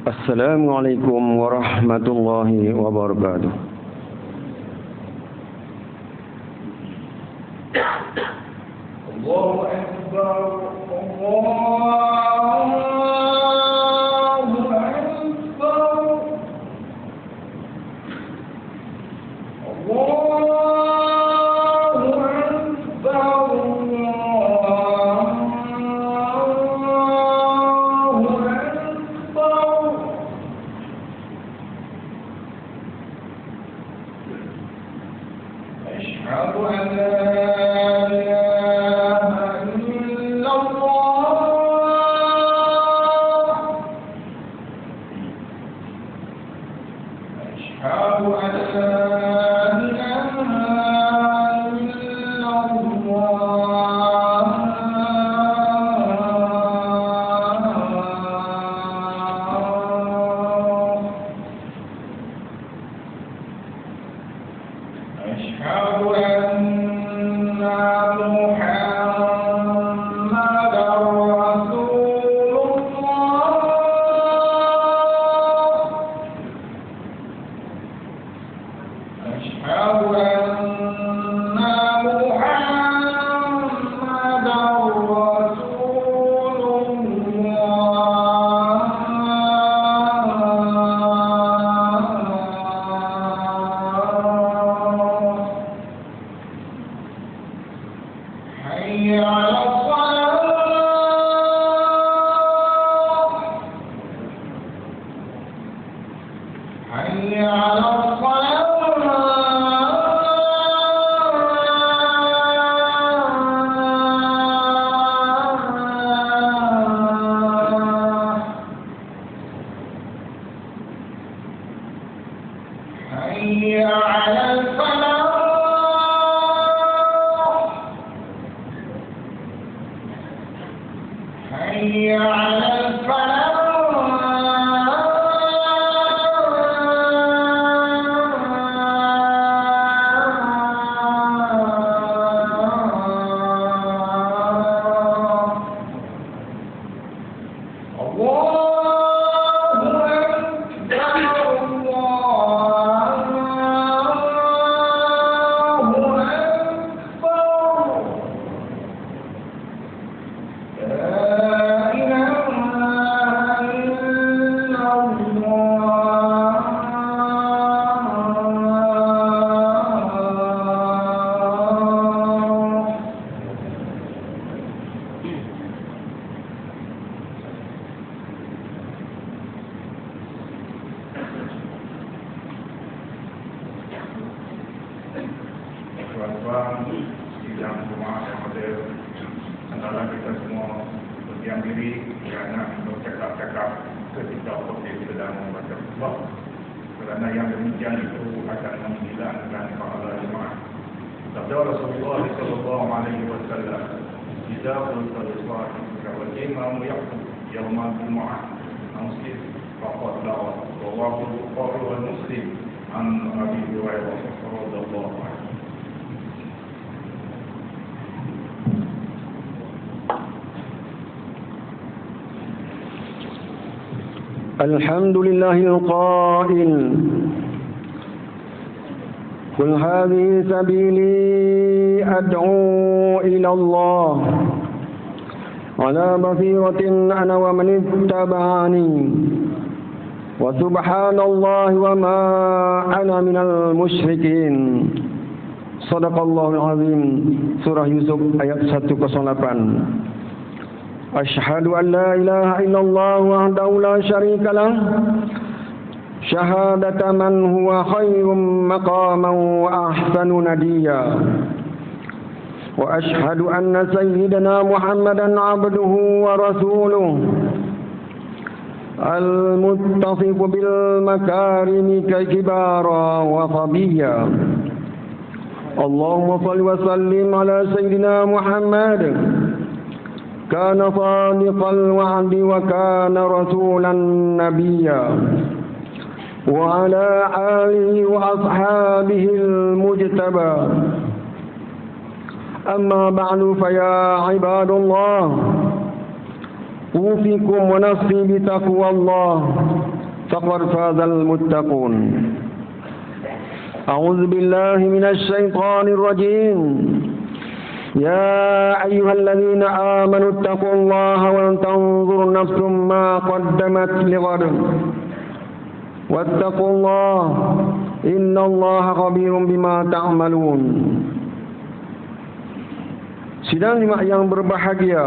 Assalamualaikum warahmatullahi wabarakatuh. Allahu Akbar, Allahu Akbar, Allahu أشهد أن لا إله إلا الله أشهد أن لا إله إلا الله أشهد أن محمدا رسول الله أشهد أن محمدا رسول الله حي على الصلاة حي على حي على الفلاح حي على الفلاح Tuan-tuan, sidang jemaah yang hadir, hendaklah kita semua berdiam diri kerana bercakap-cakap ketika khotib sedang membaca khutbah. Kerana yang demikian itu akan menghilangkan pahala jemaah. Sabda Rasulullah sallallahu alaihi wasallam, "Idza qulta lis-shahih wal imam yaqum yawm al-jum'ah ansit faqad lawa." Rawahu Bukhari wa Muslim an Abi Hurairah radhiyallahu anhu. الحمد لله القائل قل هذه سبيلي أدعو إلى الله على بصيرة أنا ومن اتبعني وسبحان الله وما أنا من المشركين. صدق الله العظيم. Surah Yusuf ayat 108. أشهد أن لا إله إلا الله وحده لا شريك له شهادة من هو خير مقاما وأحسن نديا وأشهد أن سيدنا محمدا عبده ورسوله المتصف بالمكارم كبارا وصبيا. اللهم صل وسلم على سيدنا محمد كان صادق الوعد وكان رسولا نبيا وعلى آله وأصحابه المجتبى. أما بعد فيا عباد الله أوصيكم ونفسي بتقوى الله فقد فاز المتقون. أعوذ بالله من الشيطان الرجيم. يا أيها الذين آمنوا اتقوا الله ولتنظر نفس ما قدمت لغد واتقوا الله إن الله خبير بما تعملون. Sidang jemaah yang berbahagia,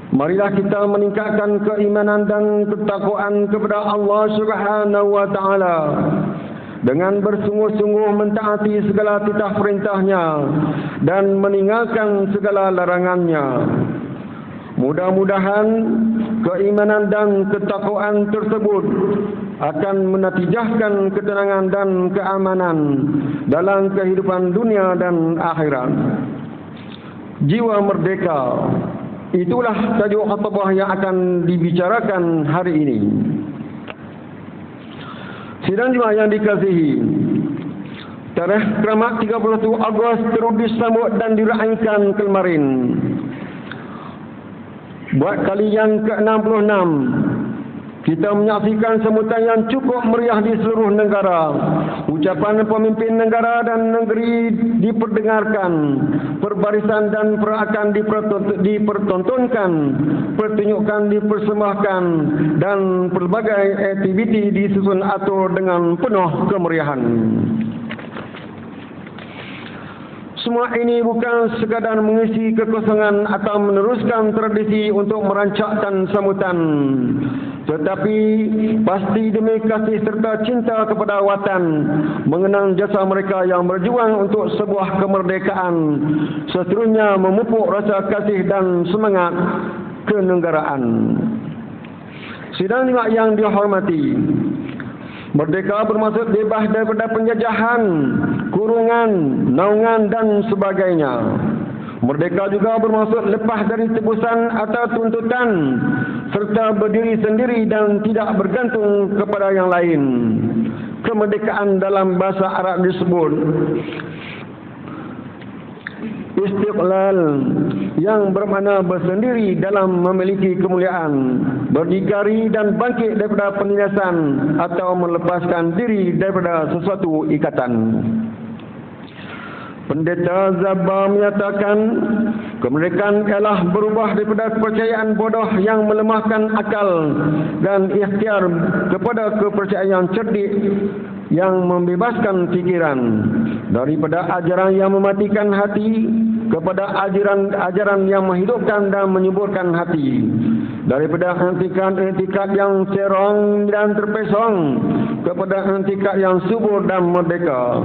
marilah kita meningkatkan keimanan dan ketakwaan kepada Allah Subhanahu wa taala dengan bersungguh-sungguh mentaati segala titah perintahnya dan meninggalkan segala larangannya. Mudah-mudahan keimanan dan ketakwaan tersebut akan menatijahkan ketenangan dan keamanan dalam kehidupan dunia dan akhirat. Jiwa merdeka, itulah tajuk khutbah yang akan dibicarakan hari ini. Sidang jemaah yang dikasihi, tarikh keramat 31 Ogos terus disambut dan diraihkan kemarin. Buat kali yang ke-66, kita menyaksikan sambutan yang cukup meriah di seluruh negara. Ucapan pemimpin negara dan negeri diperdengarkan, perbarisan dan perakan dipertontonkan, pertunjukan dipersembahkan, dan pelbagai aktiviti disusun atur dengan penuh kemeriahan. Semua ini bukan sekadar mengisi kekosongan atau meneruskan tradisi untuk merancangkan sambutan, tetapi pasti demi kasih serta cinta kepada watan, mengenang jasa mereka yang berjuang untuk sebuah kemerdekaan, seterusnya memupuk rasa kasih dan semangat kenegaraan. Sidang jemaah yang dihormati, merdeka bermaksud bebas daripada penjajahan, kurungan, naungan dan sebagainya. Merdeka juga bermaksud lepas dari tebusan atau tuntutan, serta berdiri sendiri dan tidak bergantung kepada yang lain. Kemerdekaan dalam bahasa Arab disebut istiqlal, yang bermakna bersendiri dalam memiliki kemuliaan, berdikari dan bangkit daripada penindasan atau melepaskan diri daripada sesuatu ikatan. Pendeta Zabba menyatakan, kemerdekaan ialah berubah daripada kepercayaan bodoh yang melemahkan akal dan ikhtiar kepada kepercayaan yang cerdik yang membebaskan fikiran, daripada ajaran yang mematikan hati kepada ajaran yang menghidupkan dan menyuburkan hati, daripada etikat yang serong dan terpesong kepada etikat yang subur dan merdeka,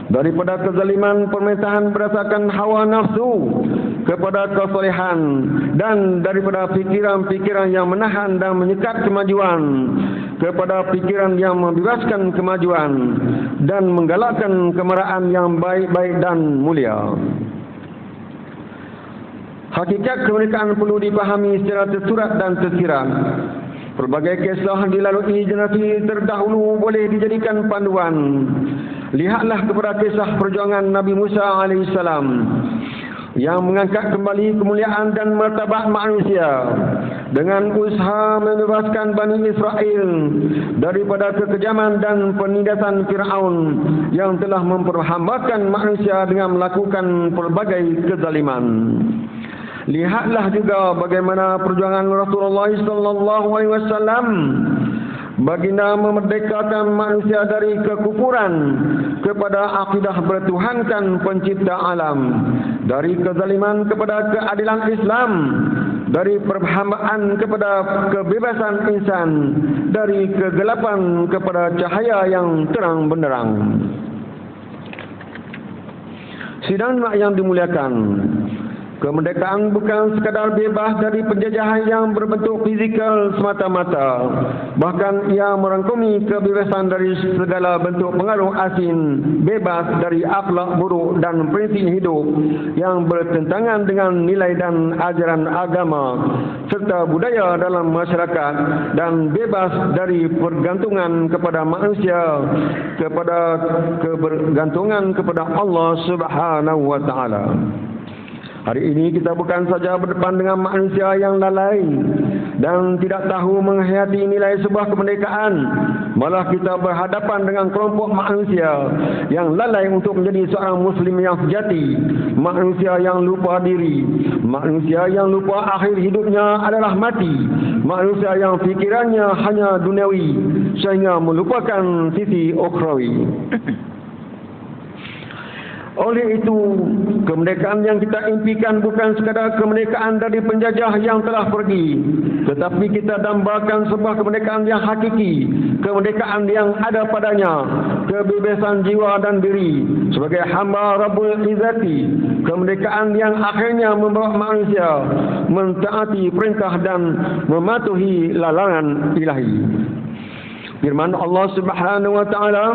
daripada kezaliman pemerintahan berdasarkan hawa nafsu kepada kesolehan, dan daripada fikiran-fikiran yang menahan dan menyekat kemajuan kepada fikiran yang membebaskan kemajuan dan menggalakkan kemarahan yang baik-baik dan mulia. Hakikat kemerdekaan perlu dipahami secara tersurat dan tersirat. Pelbagai kisah dilalui generasi terdahulu boleh dijadikan panduan. Lihatlah kepada kisah perjuangan Nabi Musa AS yang mengangkat kembali kemuliaan dan martabat manusia dengan usaha membebaskan Bani Israel daripada kekejaman dan penindasan Fir'aun yang telah memperhambakan manusia dengan melakukan pelbagai kezaliman. Lihatlah juga bagaimana perjuangan Rasulullah SAW baginda memerdekakan manusia dari kekufuran kepada akidah bertuhankan pencipta alam, dari kezaliman kepada keadilan Islam, dari perhambaan kepada kebebasan insan, dari kegelapan kepada cahaya yang terang benderang. Sidang yang dimuliakan, kemerdekaan bukan sekadar bebas dari penjajahan yang berbentuk fizikal semata-mata. Bahkan ia merangkumi kebebasan dari segala bentuk pengaruh asing, bebas dari akhlak buruk dan prinsip hidup yang bertentangan dengan nilai dan ajaran agama serta budaya dalam masyarakat, dan bebas dari pergantungan kepada manusia, kepada kebergantungan kepada Allah Subhanahu wa taala. Hari ini kita bukan saja berdepan dengan manusia yang lalai dan tidak tahu menghayati nilai sebuah kemerdekaan, malah kita berhadapan dengan kelompok manusia yang lalai untuk menjadi seorang muslim yang sejati, manusia yang lupa diri, manusia yang lupa akhir hidupnya adalah mati, manusia yang fikirannya hanya duniawi sehingga melupakan sisi ukhrawi. Oleh itu, kemerdekaan yang kita impikan bukan sekadar kemerdekaan dari penjajah yang telah pergi, tetapi kita dambakan sebuah kemerdekaan yang hakiki, kemerdekaan yang ada padanya, kebebasan jiwa dan diri sebagai hamba Rabbul Izzati, kemerdekaan yang akhirnya membawa manusia mentaati perintah dan mematuhi larangan ilahi. Firman Allah Subhanahu wa taala,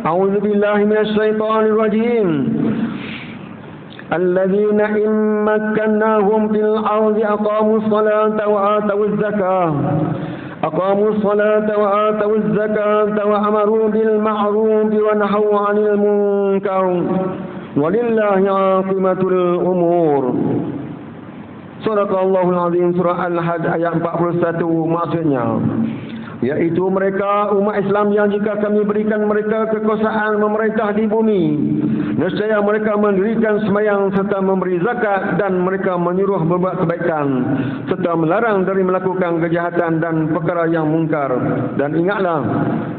A'udzu billahi minasy syaithanir rajim. Alladzina in makkannahum fil ardi aqamus salata wa atawuz zakah. Aqamus salata wa atawuz zakata wa amaru bil ma'ruf wa nahaw 'anil munkar. Walillahi 'aqibatul umur. Sadaqallahul azim, surah Al-Hajj ayat 41 maksudnya, yaitu mereka umat Islam yang jika kami berikan mereka kekuasaan memerintah di bumi, nescaya mereka mendirikan sembahyang serta memberi zakat, dan mereka menyuruh berbuat kebaikan serta melarang dari melakukan kejahatan dan perkara yang mungkar. Dan ingatlah,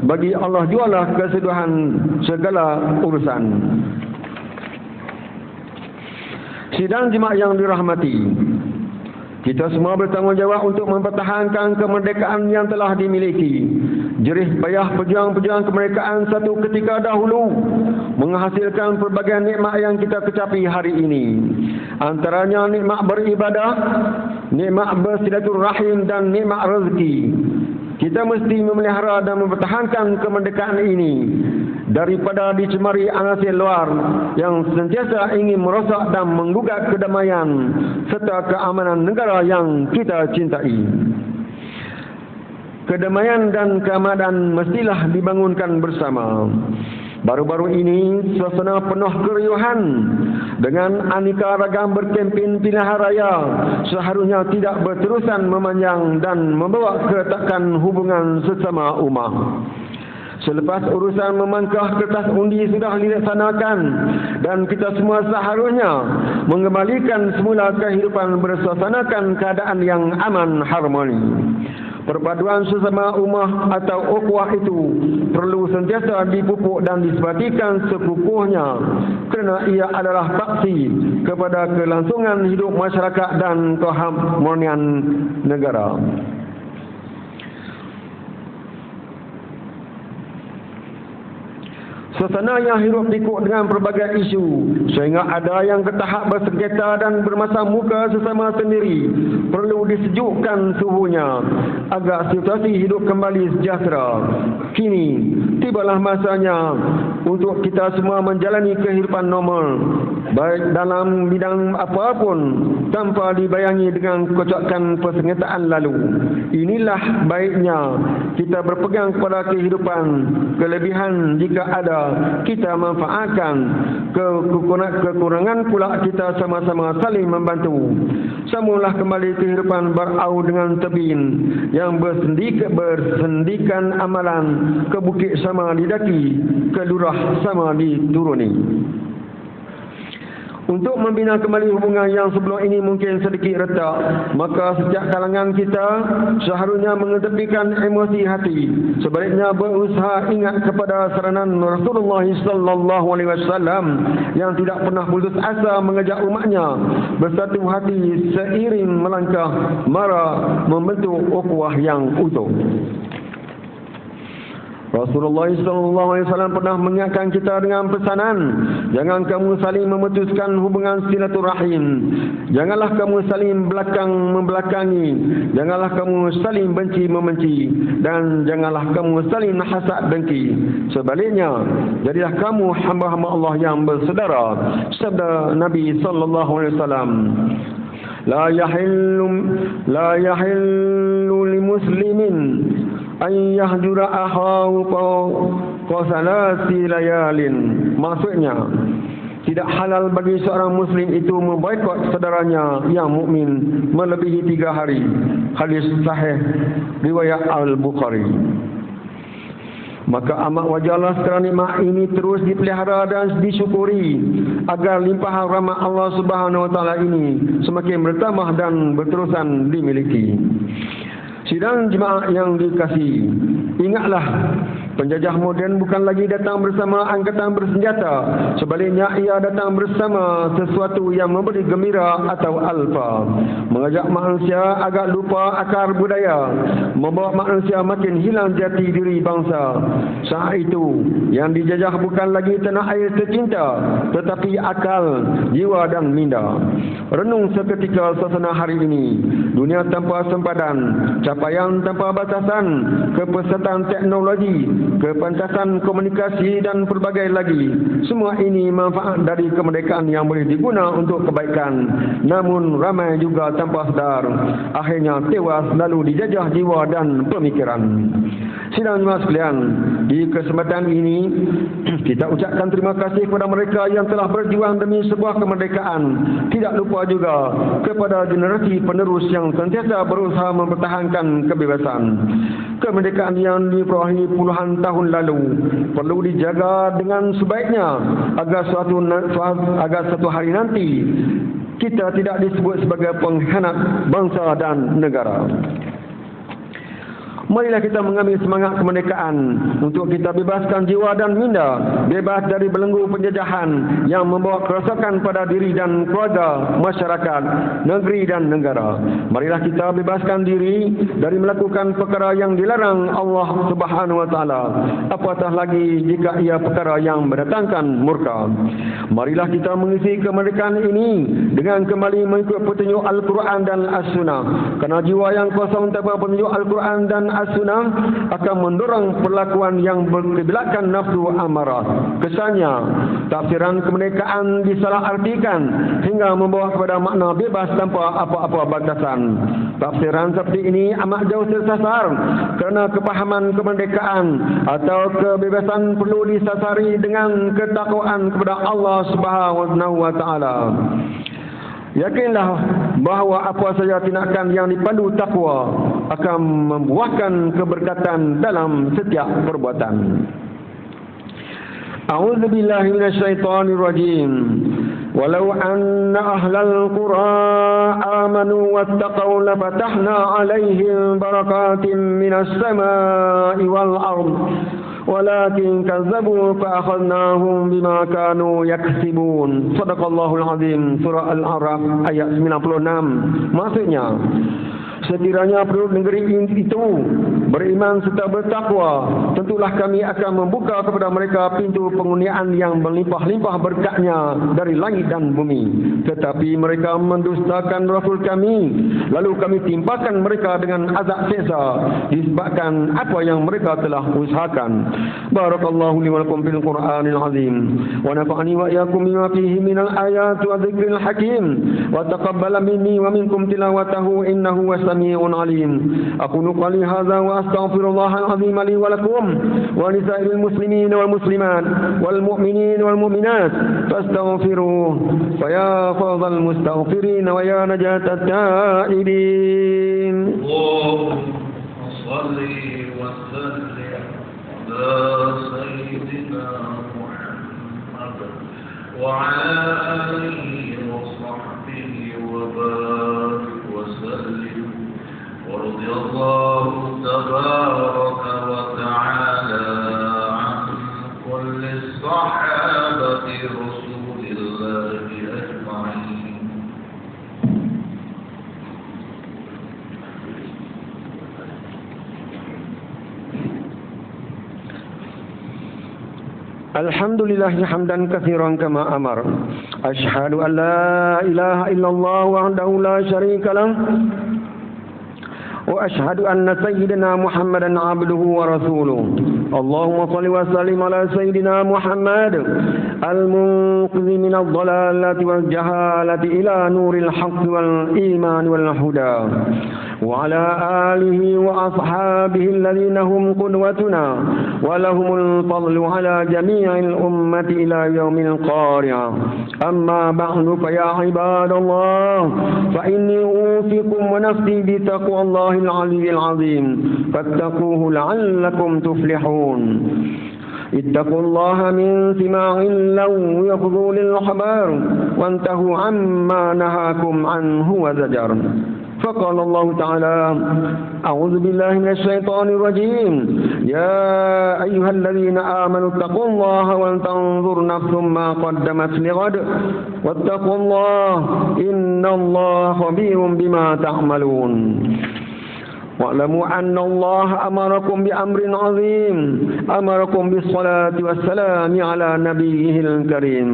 bagi Allah jualah keseluruhan segala urusan. Sidang jemaah yang dirahmati, kita semua bertanggungjawab untuk mempertahankan kemerdekaan yang telah dimiliki. Jerih payah pejuang-pejuang kemerdekaan satu ketika dahulu menghasilkan pelbagai nikmat yang kita kecapi hari ini. Antaranya nikmat beribadah, nikmat bersilaturahim dan nikmat rezeki. Kita mesti memelihara dan mempertahankan kemerdekaan ini daripada dicemari anasir luar yang sentiasa ingin merosak dan menggugat kedamaian serta keamanan negara yang kita cintai. Kedamaian dan keamanan mestilah dibangunkan bersama. Baru-baru ini, suasana penuh keriuhan dengan aneka ragam berkempen pilihan raya seharusnya tidak berterusan memanjang dan membawa keretakan hubungan sesama umat. Selepas urusan memangkah kertas undi sudah dilaksanakan dan kita semua seharusnya mengembalikan semula kehidupan bersuasanakan keadaan yang aman harmoni. Perpaduan sesama ummah atau ukhuwah itu perlu sentiasa dipupuk dan disebatikan sekukuhnya kerana ia adalah saksi kepada kelangsungan hidup masyarakat dan keharmonian negara. Suasana yang hirup pikuk dengan pelbagai isu sehingga ada yang ke tahap bersengketa dan bermasa muka sesama sendiri perlu disejukkan suhunya agar situasi hidup kembali sejahtera. Kini tibalah masanya untuk kita semua menjalani kehidupan normal baik dalam bidang apapun tanpa dibayangi dengan kocokan persengketaan lalu. Inilah baiknya kita berpegang kepada kehidupan, kelebihan jika ada kita manfaatkan, kekurangan pula kita sama-sama saling membantu. Sambunglah kembali kehidupan berau dengan tebin yang bersendikan amalan, ke bukit sama didaki, ke lurah sama dituruni. Untuk membina kembali hubungan yang sebelum ini mungkin sedikit retak, maka setiap kalangan kita seharusnya mengetepikan emosi hati. Sebaliknya berusaha ingat kepada saranan Rasulullah sallallahu alaihi wasallam yang tidak pernah putus asa mengajak umatnya bersatu hati seiring melangkah mara membentuk ukhuwah yang utuh. Rasulullah SAW pernah mengingatkan kita dengan pesanan, jangan kamu saling memutuskan hubungan silaturahim, janganlah kamu saling membelakangi, janganlah kamu saling benci membenci, dan janganlah kamu saling hasad dengki. Sebaliknya, jadilah kamu hamba-hamba Allah yang bersaudara. Sabda Nabi SAW, La yahillu li muslimin an yahjura akhahu qasalati layalin. Maksudnya, Tidak halal bagi seorang muslim itu memboikot saudaranya yang mukmin melebihi 3 hari. Hadis sahih riwayat Al-Bukhari. Maka amat wajarlah sekarang nikmat ini terus dipelihara dan disyukuri agar limpahan rahmat Allah Subhanahu wa taala ini semakin bertambah dan berterusan dimiliki. Sidang jemaah yang dikasihi, ingatlah, penjajah moden bukan lagi datang bersama angkatan bersenjata. Sebaliknya ia datang bersama sesuatu yang memberi gembira atau alfa, mengajak manusia agar lupa akar budaya, membawa manusia makin hilang jati diri bangsa. Saat itu yang dijajah bukan lagi tanah air tercinta, tetapi akal, jiwa dan minda. Renung seketika suasana hari ini. Dunia tanpa sempadan, capaian tanpa batasan, kepesatan teknologi, kepantasan komunikasi dan pelbagai lagi. Semua ini manfaat dari kemerdekaan yang boleh diguna untuk kebaikan. Namun ramai juga tanpa sadar, akhirnya tewas lalu dijajah jiwa dan pemikiran. Sidang jemaah sekalian, di kesempatan ini kita ucapkan terima kasih kepada mereka yang telah berjuang demi sebuah kemerdekaan. Tidak lupa juga kepada generasi penerus yang sentiasa berusaha mempertahankan kebebasan. Kemerdekaan yang diperolehi puluhan tahun lalu perlu dijaga dengan sebaiknya agar suatu hari nanti kita tidak disebut sebagai pengkhianat bangsa dan negara. Marilah kita mengambil semangat kemerdekaan untuk kita bebaskan jiwa dan minda, bebas dari belenggu penjajahan yang membawa kerosakan pada diri dan keluarga, masyarakat, negeri dan negara. Marilah kita bebaskan diri dari melakukan perkara yang dilarang Allah Subhanahu wa taala, apatah lagi jika ia perkara yang mendatangkan murka. Marilah kita mengisi kemerdekaan ini dengan kembali mengikut petunjuk Al-Quran dan As-Sunnah, kerana jiwa yang kosong tanpa petunjuk Al-Quran dan As-Sunnah akan mendorong perlakuan yang berkiblatkan nafsu amarah. Kesannya, tafsiran kemerdekaan disalahartikan hingga membawa kepada makna bebas tanpa apa-apa batasan. Tafsiran seperti ini amat jauh tersasar kerana kepahaman kemerdekaan atau kebebasan perlu disasari dengan ketakwaan kepada Allah Subhanahu wa taala. Yakinlah bahawa apa saja tindakan yang dipandu takwa akan membuahkan keberkatan dalam setiap perbuatan. A'udzu billahi minasyaitonir rajim. Walau anna ahlal qura amanu wattaqaw lafatahna 'alaihim barakatin minas samaa'i wal ardh. Walakin kazzabu fa'akhadnahum bima kanu yaksibun. Shadaqallahul azim. Surah Al-A'raf ayat 96. Maksudnya, sekiranya penduduk negeri itu beriman serta bertakwa, tentulah kami akan membuka kepada mereka pintu penghunian yang berlimpah-limpah berkatnya dari langit dan bumi. Tetapi mereka mendustakan Rasul kami, lalu kami timpakan mereka dengan azab siksa disebabkan apa yang mereka telah usahakan. Barakallahu li wa lakum fil Qur'anil azim wa nafa'ani wa iyyakum bima fihi minal ayati wa dzikril hakim wa taqabbala minni wa minkum tilawatahu innahu samii'un 'alim. Aqulu qali hadza wa astaghfirullahal 'azim li wa lakum wa li sa'iril muslimin wal muslimat wal mu'minin wal mu'minat fastaghfiruhu fa ya fawzal mustaghfirin wa ya najatat ta'ibin. Allahumma shalli wa sallim ala sayyidina Muhammad wa ala alihi wa sahbihi wa barik wa sallim. ورضي الله تبارك وتعالى عن كل الصحابة رسول الله أجمعين. الحمد لله حمدا كثيرا كما أمر. أشهد أن لا إله إلا الله وحده لا شريك له وأشهد أن سيدنا محمدا عبده ورسوله. اللهم صل وسلم على سيدنا محمد المنقذ من الضلالة والجهالة إلى نور الحق والإيمان والهدى، وعلى آله وأصحابه الذين هم قدوتنا ولهم الفضل على جميع الأمة إلى يوم القارعة. أما بعد، فيا عباد الله، فإني أوصيكم ونفسي بتقوى الله العلي العظيم، فاتقوه لعلكم تفلحون. اتقوا الله من سماع اللغو وفضول الأخبار، وانتهوا عما نهاكم عنه وزجر. فقال الله تعالى: أعوذ بالله من الشيطان الرجيم. يا أيها الذين آمنوا اتقوا الله ولتنظر نفس ما قدمت لغد واتقوا الله إن الله خبير بما تعملون. واعلموا أن الله أمركم بأمر عظيم، أمركم بالصلاة والسلام على نبيه الكريم،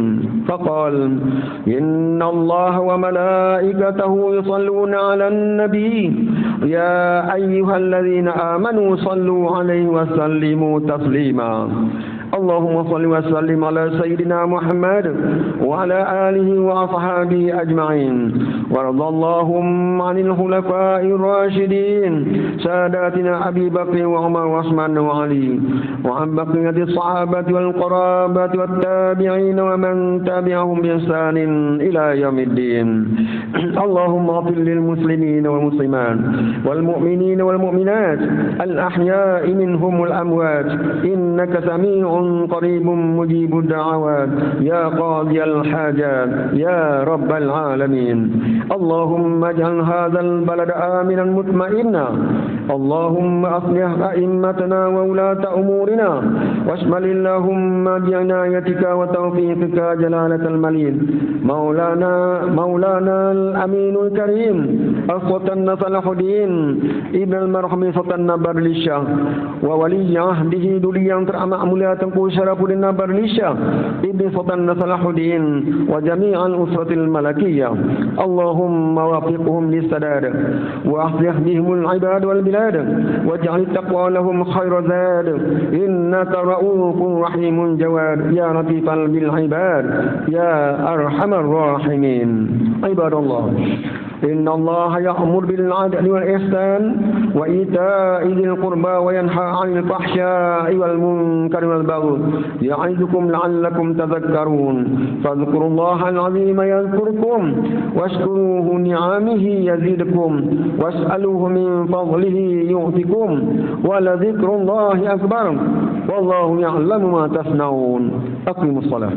فقال: إن الله وملائكته يصلون على النبي يا أيها الذين آمنوا صلوا عليه وسلموا تسليما. اللهم صل وسلم على سيدنا محمد وعلى آله وأصحابه أجمعين، وارض اللهم عن الخلفاء الراشدين ساداتنا أبي بكر وعمر وعثمان وعلي، وعن بقية الصحابة والقرابة والتابعين ومن تبعهم بإحسان إلى يوم الدين. اللهم اغفر للمسلمين والمسلمات والمؤمنين والمؤمنات الأحياء منهم والأموات، إنك سميع قريب مجيب الدعوات يا قاضي الحاجات يا رب العالمين. اللهم اجعل هذا البلد آمنا مطمئنا. اللهم أصلح أئمتنا وولاة أمورنا، واشمل اللهم بعنايتك وتوفيقك جلالة الملك مولانا الأمين الكريم السلطان صلاح الدين ابن المرحوم سلطان Nabarlisha وولي عهده دوليا ترأمع مليات شرف النبرلشة ابن سلطان صلاح-الدين وجميع الأسرة الملكية. اللهم وفقهم للسداد وأصلح بهم العباد والبلاد، واجعل التقوى لهم خير زاد، إنك رؤوف رحيم جواد يا لطيفا بالعباد يا أرحم الراحمين. عباد الله، إن الله يأمر بالعدل والإحسان وإيتاء ذي القربى وينهى عن الفحشاء والمنكر والبغي يعظكم لعلكم تذكرون. فاذكروا الله العظيم يذكركم، واشكروه نعمه يزدكم، واسألوه من فضله يؤتكم، ولذكر الله أكبر والله يعلم ما تصنعون. أقيموا الصلاة.